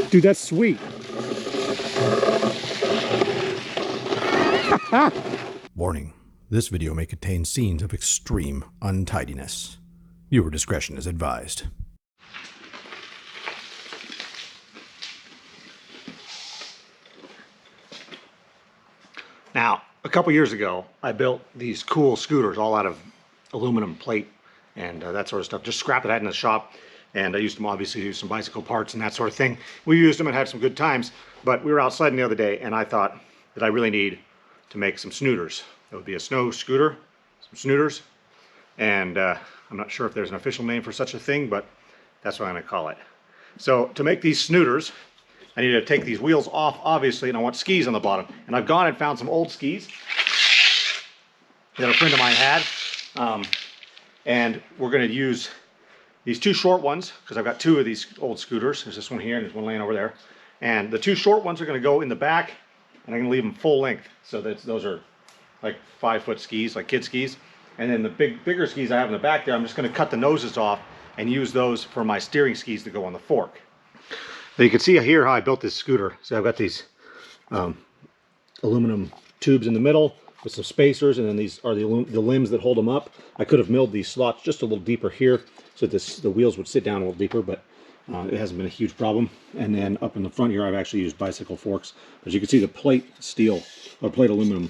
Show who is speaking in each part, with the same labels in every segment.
Speaker 1: Dude, that's sweet.
Speaker 2: Warning, this video may contain scenes of extreme untidiness. Viewer discretion is advised.
Speaker 1: Now, a couple years ago, I built these cool scooters all out of aluminum plate and that sort of stuff. Just scrapped it out in the shop, and I used them obviously to use some bicycle parts and that sort of thing. We used them and had some good times, but we were outside the other day and I thought that I really need to make some snooters. It would be a snow scooter, some snooters, and I'm not sure if there's an official name for such a thing, but that's what I'm going to call it. So to make these snooters, I need to take these wheels off, obviously, and I want skis on the bottom. And I've gone and found some old skis that a friend of mine had. And we're going to use these two short ones, because I've got two of these old scooters. There's this one here and there's one laying over there. And the two short ones are going to go in the back, and I'm going to leave them full length. So those are like 5-foot skis, like kid skis. And then the bigger skis I have in the back there, I'm just going to cut the noses off and use those for my steering skis to go on the fork. Now you can see here how I built this scooter. So I've got these aluminum tubes in the middle with some spacers, and then these are the limbs that hold them up. I could have milled these slots just a little deeper here so that the wheels would sit down a little deeper, but it hasn't been a huge problem. And then up in the front here, I've actually used bicycle forks. As you can see, the plate steel or plate aluminum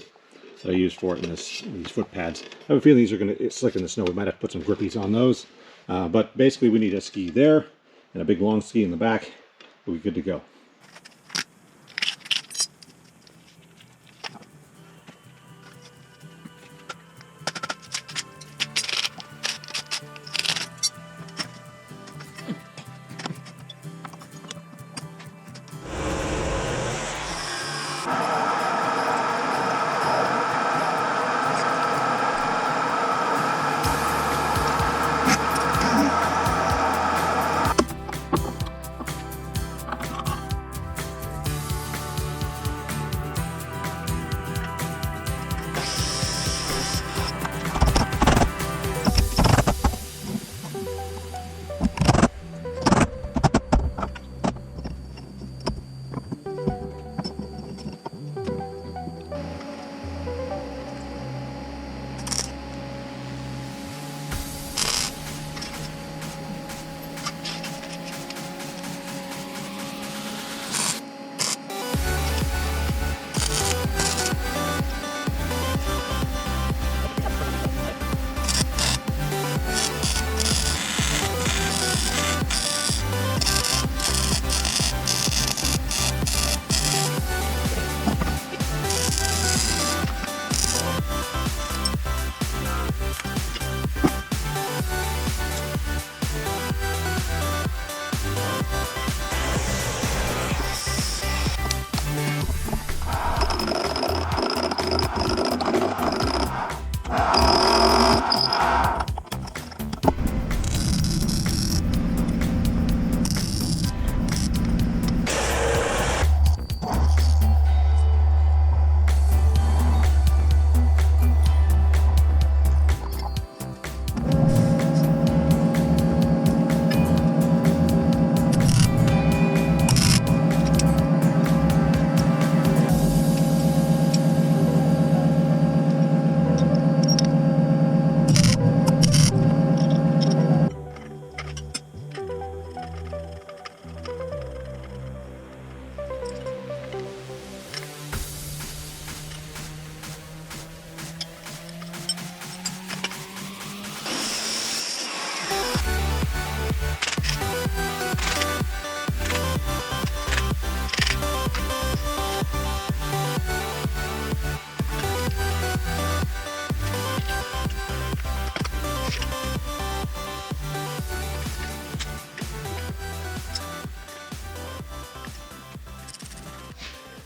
Speaker 1: that I used for it in these foot pads. I have a feeling these are going to slick in the snow. We might have to put some grippies on those. But basically, we need a ski there and a big long ski in the back. We'll be good to go.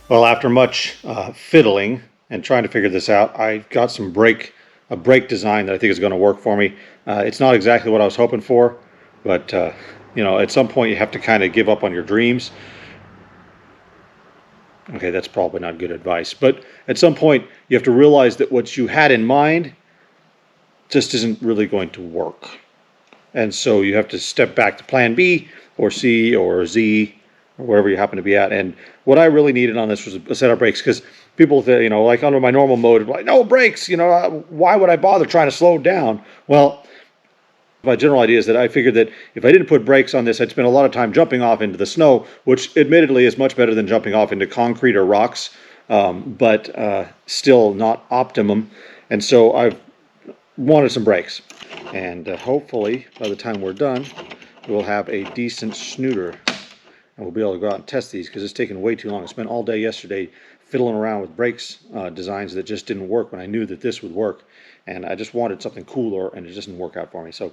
Speaker 1: Well, after much fiddling and trying to figure this out, I got a brake design that I think is going to work for me. It's not exactly what I was hoping for, but you know, at some point you have to kind of give up on your dreams. Okay, that's probably not good advice, but at some point you have to realize that what you had in mind just isn't really going to work. And so you have to step back to plan B or C or Z, or wherever you happen to be at. And what I really needed on this was a set of brakes, because people, like under my normal mode, like, no brakes, why would I bother trying to slow down? Well, my general idea is that I figured that if I didn't put brakes on this, I'd spend a lot of time jumping off into the snow, which admittedly is much better than jumping off into concrete or rocks, but still not optimum. And so I've wanted some brakes. And hopefully, by the time we're done, we'll have a decent snooter. And we'll be able to go out and test these, because it's taken way too long. I spent all day yesterday fiddling around with brakes designs that just didn't work when I knew that this would work. And I just wanted something cooler, and it just didn't work out for me. So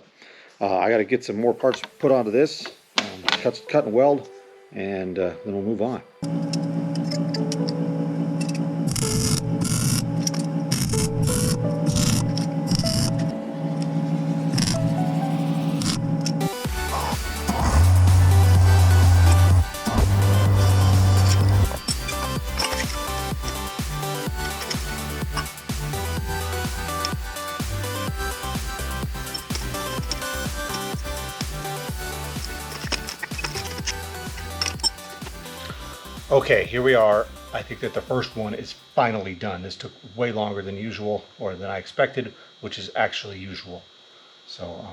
Speaker 1: I got to get some more parts put onto this, cut and weld, and then we'll move on. Okay, here we are. I think that the first one is finally done. This took way longer than usual, or than I expected, which is actually usual. So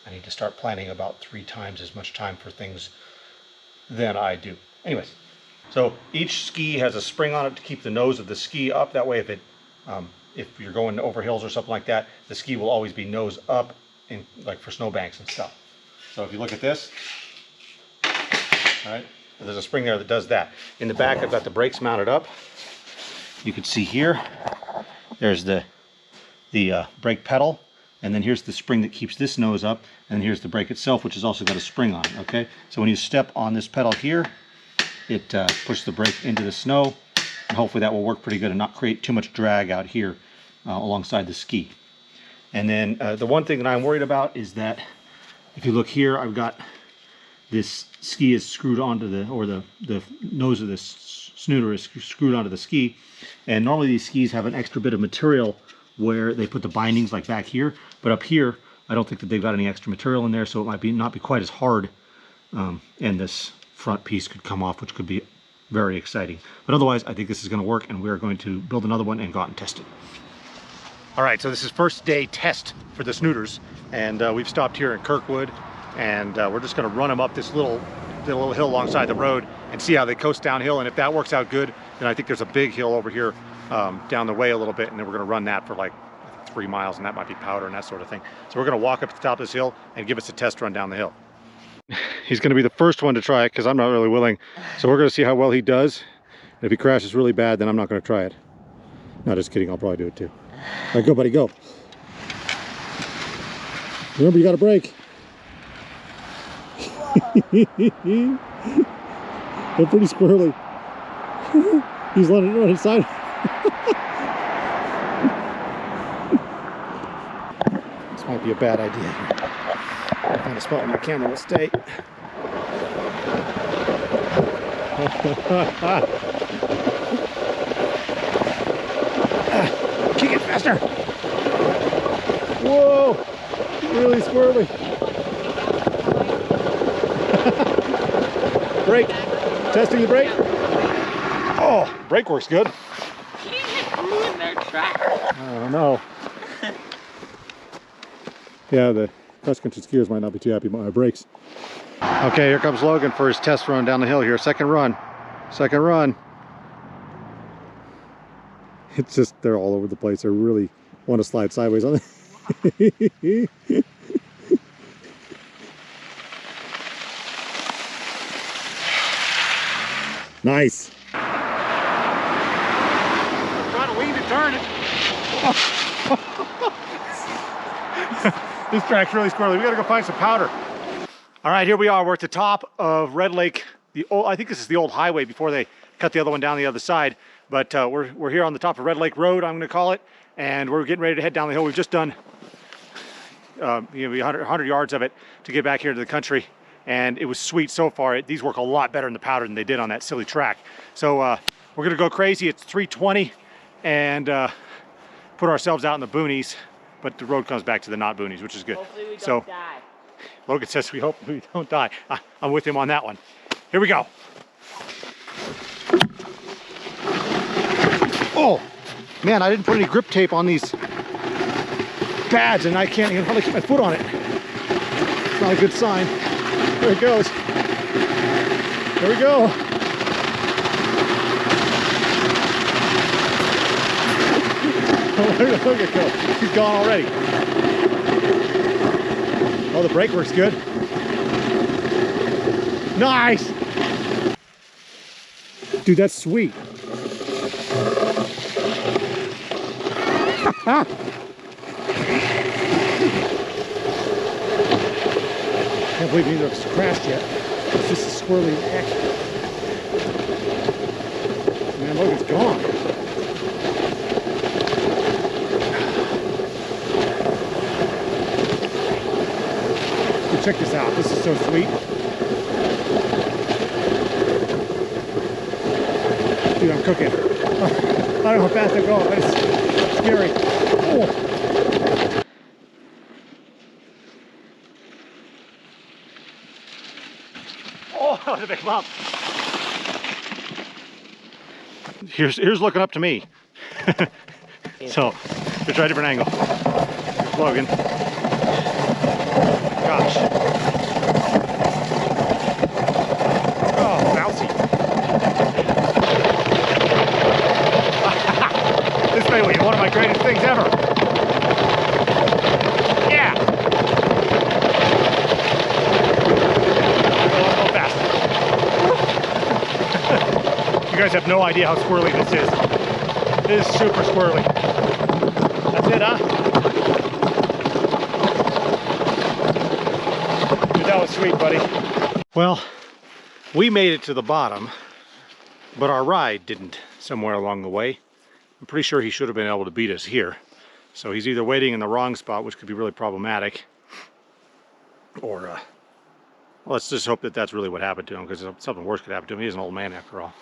Speaker 1: I need to start planning about 3 times as much time for things than I do. Anyways, so each ski has a spring on it to keep the nose of the ski up. That way, if you're going over hills or something like that, the ski will always be nose up, like for snowbanks and stuff. So if you look at this, all right, there's a spring there that does that. In the back, I've got the brakes mounted up. You can see here, there's the brake pedal, and then here's the spring that keeps this nose up, and here's the brake itself, which has also got a spring on it, okay? So when you step on this pedal here, it pushes the brake into the snow, and hopefully that will work pretty good and not create too much drag out here alongside the ski. And then the one thing that I'm worried about is that if you look here, I've got this ski is screwed onto the nose of this snooter is screwed onto the ski, and normally these skis have an extra bit of material where they put the bindings like back here, but up here I don't think that they've got any extra material in there, so it might not be quite as hard, and this front piece could come off, which could be very exciting. But otherwise, I think this is going to work, and we're going to build another one and go out and test it. All right, so this is first day test for the snooters, and we've stopped here in Kirkwood, and we're just going to run them up this little hill alongside the road and see how they coast downhill. And if that works out good, then I think there's a big hill over here down the way a little bit, and then we're going to run that for like 3 miles, and that might be powder and that sort of thing. So we're going to walk up to the top of this hill and give us a test run down the hill. He's going to be the first one to try it, because I'm not really willing. So we're going to see how well he does. And if he crashes really bad, then I'm not going to try it. No, just kidding. I'll probably do it too. All right, go, buddy, go. Remember, you got to brake. They're pretty squirrely. He's letting it run inside. This might be a bad idea here. I'll find a spot where my camera will stay. Kick it faster. Whoa, really squirrely. Brake. Testing the brake. Oh, brake works good.
Speaker 3: Ruin their track.
Speaker 1: I don't know. Yeah, the cross-country skiers might not be too happy about my brakes. Okay, here comes Logan for his test run down the hill here. Second run. Second run. It's just, they're all over the place. I really want to slide sideways on it. Nice. Trying to lean to turn it. This track's really squirrely. We gotta go find some powder. All right, here we are. We're at the top of Red Lake. I think this is the old highway before they cut the other one down the other side. But we're here on the top of Red Lake Road, I'm gonna call it, and we're getting ready to head down the hill. We've just done 100 yards of it to get back here to the country. And it was sweet so far. These work a lot better in the powder than they did on that silly track. So we're gonna go crazy. It's 3:20 and put ourselves out in the boonies, but the road comes back to the not boonies, which is good.
Speaker 3: Hopefully we don't die.
Speaker 1: Logan says we hope we don't die. I'm with him on that one. Here we go. Oh, man, I didn't put any grip tape on these pads and I can't even hardly keep my foot on it. It's not a good sign. There it goes. There we go. Look at go. He's gone already. Oh, the brake works good. Nice. Dude, that's sweet. Can't believe neither of us crashed yet. It's just a swirling heck. Man, look, it's gone. Dude, check this out. This is so sweet. Dude, I'm cooking. I don't know how fast I'm going, but it's scary. Oh. Oh, that was a big bump. Here's looking up to me. So, let's try a different angle. Here's Logan. Gosh. Oh, bouncy. This may be one of my greatest things ever. Yeah. Go a little faster. You guys have no idea how squirrely this is. It is super squirrely. That's it, huh? Dude, that was sweet, buddy. Well, we made it to the bottom, but our ride didn't somewhere along the way. I'm pretty sure he should have been able to beat us here. So he's either waiting in the wrong spot, which could be really problematic, or well, let's just hope that that's really what happened to him, because something worse could happen to him. He's an old man after all.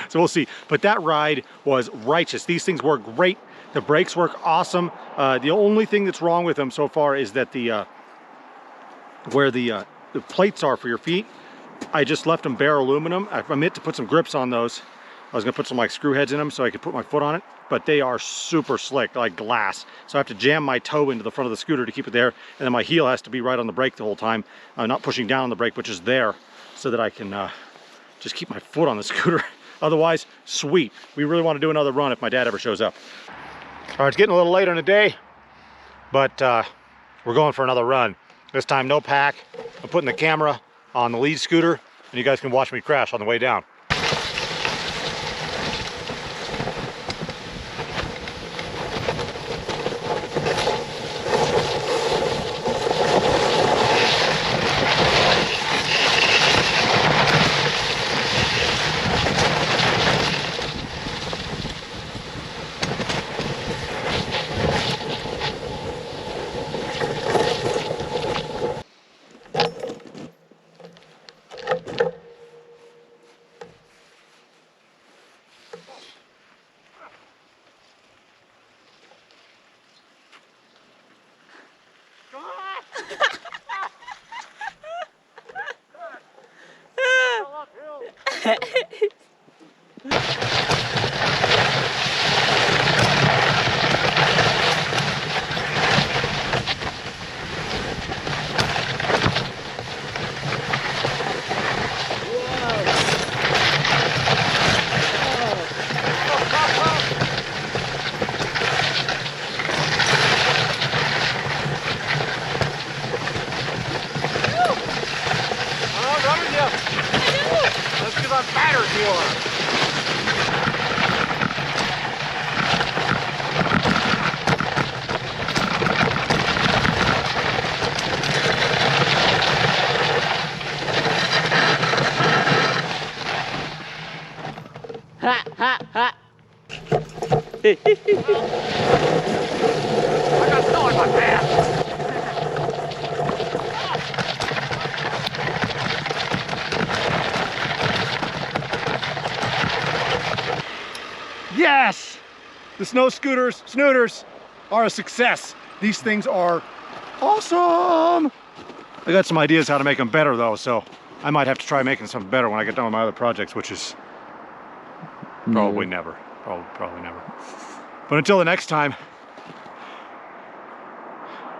Speaker 1: So we'll see. But that ride was righteous. These things work great. The brakes work awesome. The only thing that's wrong with them so far is that where the plates are for your feet, I just left them bare aluminum. I meant to put some grips on those. I was gonna put some like screw heads in them so I could put my foot on it, but they are super slick, like glass. So I have to jam my toe into the front of the scooter to keep it there, and then my heel has to be right on the brake the whole time. I'm not pushing down on the brake, but just there, so that I can just keep my foot on the scooter. Otherwise, sweet. We really want to do another run if my dad ever shows up. All right, it's getting a little later in the day, but we're going for another run. This time, no pack. I'm putting the camera on the lead scooter, and you guys can watch me crash on the way down.
Speaker 3: Ha ha ha.
Speaker 1: I got snow in my pants. Yes! The snow snooters are a success. These things are awesome. I got some ideas how to make them better though, so I might have to try making something better when I get done with my other projects, which is probably never. Probably never. But until the next time,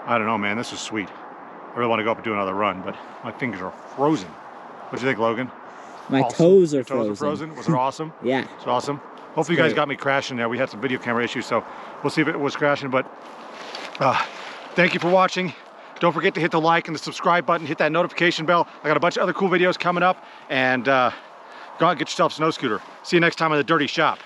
Speaker 1: I don't know, man. This is sweet. I really want to go up and do another run, but my fingers are frozen. What do you think, Logan?
Speaker 3: My
Speaker 1: Awesome.
Speaker 3: toes are
Speaker 1: Your
Speaker 3: frozen.
Speaker 1: toes are frozen? Was it awesome?
Speaker 3: Yeah.
Speaker 1: It's awesome. Hopefully you guys
Speaker 3: great.
Speaker 1: got me crashing there. We had some video camera issues, so we'll see if it was crashing, but thank you for watching. Don't forget to hit the like and the subscribe button, hit that notification bell. I got a bunch of other cool videos coming up, and go out and get yourself a snow scooter. See you next time on The Dirty Shop.